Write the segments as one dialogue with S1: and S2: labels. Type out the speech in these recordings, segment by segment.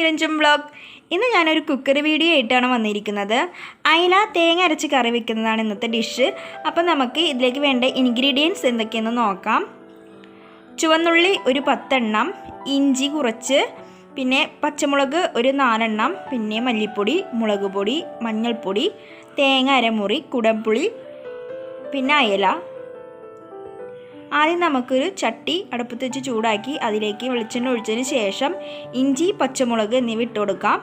S1: Ranjan vlog. ഇന്ന് ഞാനൊരു cookery video ആയിട്ടാണ് വന്നിരിക്കുന്നത്. അയില തേങ്ങ അരച്ച് കറി വെക്കുന്നതാണ് ഇന്നത്തെ ഡിഷ്. അപ്പം നമുക്ക് ഇതിലേക്ക് വേണ്ട ഇൻഗ്രീഡിയൻസ് എന്തൊക്കെയെന്ന് നോക്കാം. ചുവന്നുള്ളി ഒരു 10 എണ്ണം, ഇഞ്ചി കുറച്ച്, പിന്നെ പച്ചമുളക് ഒരു 4 എണ്ണം, പിന്നെ മല്ലിപ്പൊടി, മുളക് പൊടി, മഞ്ഞൾപ്പൊടി, തേങ്ങ അരമുറി, കുടംപുളി, പിന്നെ അയല. ആദ്യം നമുക്കൊരു ചട്ടി അടുപ്പത്ത് വെച്ച് ചൂടാക്കി അതിലേക്ക് വെളിച്ചെണ്ണ ഒഴിച്ചതിന് ശേഷം ഇഞ്ചി, പച്ചമുളക് എന്നിവ ഇട്ട് കൊടുക്കാം.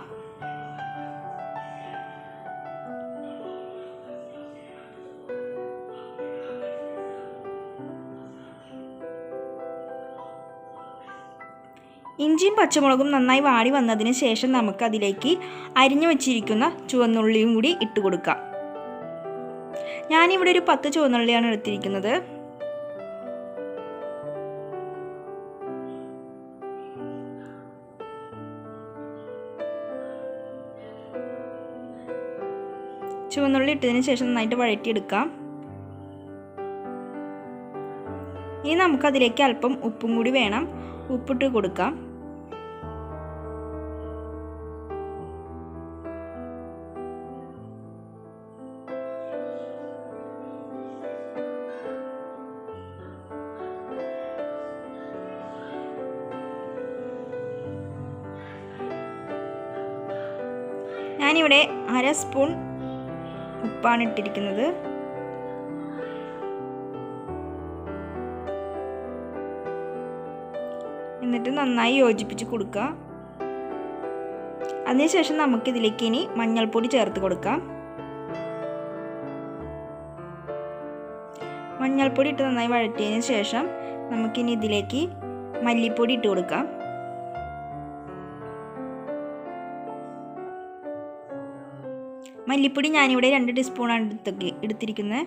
S1: ഇഞ്ചിയും പച്ചമുളകും നന്നായി വാടി വന്നതിന് ശേഷം നമുക്ക് അതിലേക്ക് അരിഞ്ഞു വച്ചിരിക്കുന്ന ചുവന്നുള്ളിയും കൂടി ഇട്ട് കൊടുക്കാം. ഞാനിവിടെ ഒരു 10 ചുവന്നുള്ളിയാണ് എടുത്തിരിക്കുന്നത്. ചുവന്നുള്ളി ഇട്ടതിന് ശേഷം നന്നായിട്ട് വഴറ്റിയെടുക്കാം. ഇനി നമുക്കതിലേക്ക് അല്പം ഉപ്പും കൂടി വേണം. ഉപ്പിട്ട് കൊടുക്കാം. ഞാനിവിടെ 1/2 സ്പൂൺ ഉപ്പാണ് ഇട്ടിരിക്കുന്നത്. എന്നിട്ട് നന്നായി യോജിപ്പിച്ച് കൊടുക്കുക. അതിനുശേഷം നമുക്കിതിലേക്ക് ഇനി മഞ്ഞൾപ്പൊടി ചേർത്ത് കൊടുക്കാം. മഞ്ഞൾപ്പൊടി ഇട്ട് നന്നായി വഴറ്റിയതിന് ശേഷം നമുക്കിനി ഇതിലേക്ക് മല്ലിപ്പൊടി ഇട്ട് കൊടുക്കാം. മല്ലിപ്പൊടി ഞാനിവിടെ 2 ടീസ്പൂണാണ് എടുത്തിരിക്കുന്നത്.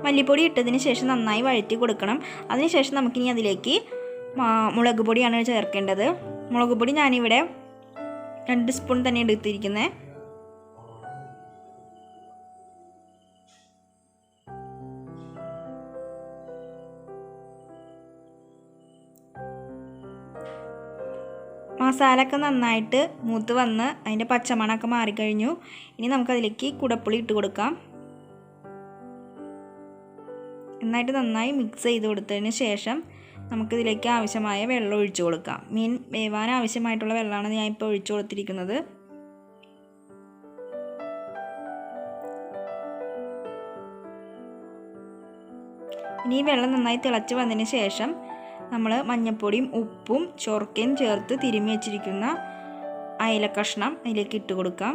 S1: മല്ലിപ്പൊടി ഇട്ടതിന് ശേഷം നന്നായി വഴറ്റി കൊടുക്കണം. അതിനുശേഷം നമുക്കിനി അതിലേക്ക് മുളക് പൊടിയാണ് ചേർക്കേണ്ടത്. മുളക് പൊടി ഞാനിവിടെ 2 സ്പൂൺ തന്നെ എടുത്തിരിക്കുന്നത്. മസാലയൊക്കെ നന്നായിട്ട് മൂത്ത് വന്ന് അതിൻ്റെ പച്ചമണമൊക്കെ മാറിക്കഴിഞ്ഞു. ഇനി നമുക്കതിലേക്ക് കുടപ്പുളി ഇട്ട് കൊടുക്കാം. നന്നായി മിക്സ് ചെയ്ത് കൊടുത്തതിന് ശേഷം നമുക്കിതിലേക്ക് ആവശ്യമായ വെള്ളം ഒഴിച്ചു കൊടുക്കാം. മീൻ വേവാൻ ആവശ്യമായിട്ടുള്ള വെള്ളമാണ് ഞാൻ ഇപ്പോൾ ഒഴിച്ചു കൊടുത്തിരിക്കുന്നത്. ഇനി വെള്ളം നന്നായി തിളച്ച് വന്നതിന് ശേഷം നമ്മൾ മഞ്ഞൾപ്പൊടിയും ഉപ്പും ചൊറുക്കയും ചേർത്ത് തിരുമ്മി വെച്ചിരിക്കുന്ന അയല കഷ്ണം അതിലേക്ക് ഇട്ട് കൊടുക്കാം.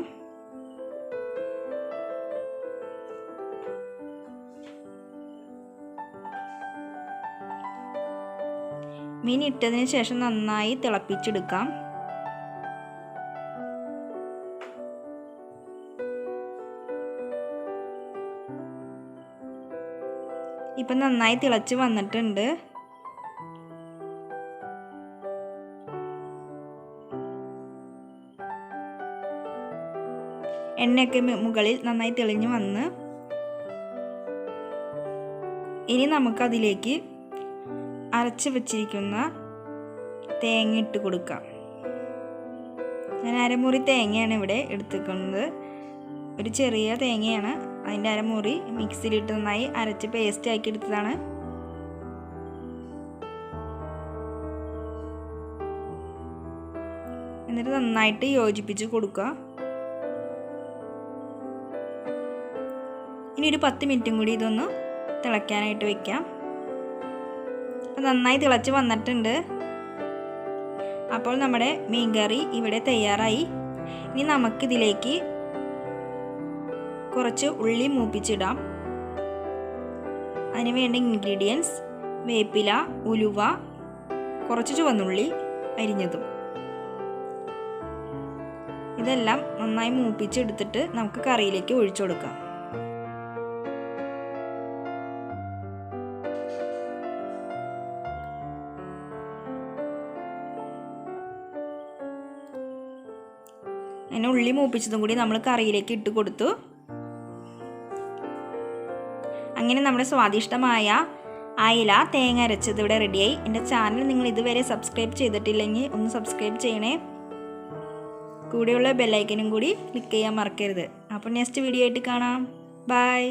S1: മീൻ ഇട്ടതിന് ശേഷം നന്നായി തിളപ്പിച്ചെടുക്കാം. ഇപ്പം നന്നായി തിളച്ച് വന്നിട്ടുണ്ട്. എണ്ണയൊക്കെ മുകളിൽ നന്നായി തെളിഞ്ഞു വന്ന് ഇനി നമുക്കതിലേക്ക് അരച്ച് വെച്ചിരിക്കുന്ന തേങ്ങ ഇട്ട് കൊടുക്കാം. ഞാൻ അരമുറി തേങ്ങയാണ് ഇവിടെ എടുത്തിരിക്കുന്നത്. ഒരു ചെറിയ തേങ്ങയാണ്. അതിൻ്റെ അരമുറി മിക്സിയിലിട്ട് നന്നായി അരച്ച് പേസ്റ്റ് ആക്കി എടുത്തതാണ്. എന്നിട്ട് നന്നായിട്ട് യോജിപ്പിച്ച് കൊടുക്കുക. ഇനി ഒരു 10 മിനിറ്റും കൂടി ഇതൊന്ന് തിളയ്ക്കാനായിട്ട് വെക്കാം. അപ്പോൾ നന്നായി തിളച്ച് വന്നിട്ടുണ്ട്. അപ്പോൾ നമ്മുടെ മീൻ കറി ഇവിടെ തയ്യാറായി. ഇനി നമുക്കിതിലേക്ക് കുറച്ച് ഉള്ളി മൂപ്പിച്ചിടാം. അതിന് വേണ്ട ഇൻഗ്രീഡിയൻസ് വേപ്പില, ഉലുവ, കുറച്ച് ചുവന്നുള്ളി അരിഞ്ഞതും. ഇതെല്ലാം നന്നായി മൂപ്പിച്ചെടുത്തിട്ട് നമുക്ക് കറിയിലേക്ക് ഒഴിച്ചു കൊടുക്കാം. അങ്ങനെ ഉള്ളി മൂപ്പിച്ചതും കൂടി നമ്മൾ കറിയിലേക്ക് ഇട്ട് കൊടുത്തു. അങ്ങനെ നമ്മുടെ സ്വാദിഷ്ടമായ അയല തേങ്ങ അരച്ചത് ഇവിടെ റെഡിയായി. എൻ്റെ ചാനൽ നിങ്ങൾ ഇതുവരെ സബ്സ്ക്രൈബ് ചെയ്തിട്ടില്ലെങ്കിൽ ഒന്ന് സബ്സ്ക്രൈബ് ചെയ്യണേ. കൂടെയുള്ള ബെല്ലൈക്കനും കൂടി ക്ലിക്ക് ചെയ്യാൻ മറക്കരുത്. അപ്പോൾ നെക്സ്റ്റ് വീഡിയോ ആയിട്ട് കാണാം. ബൈ.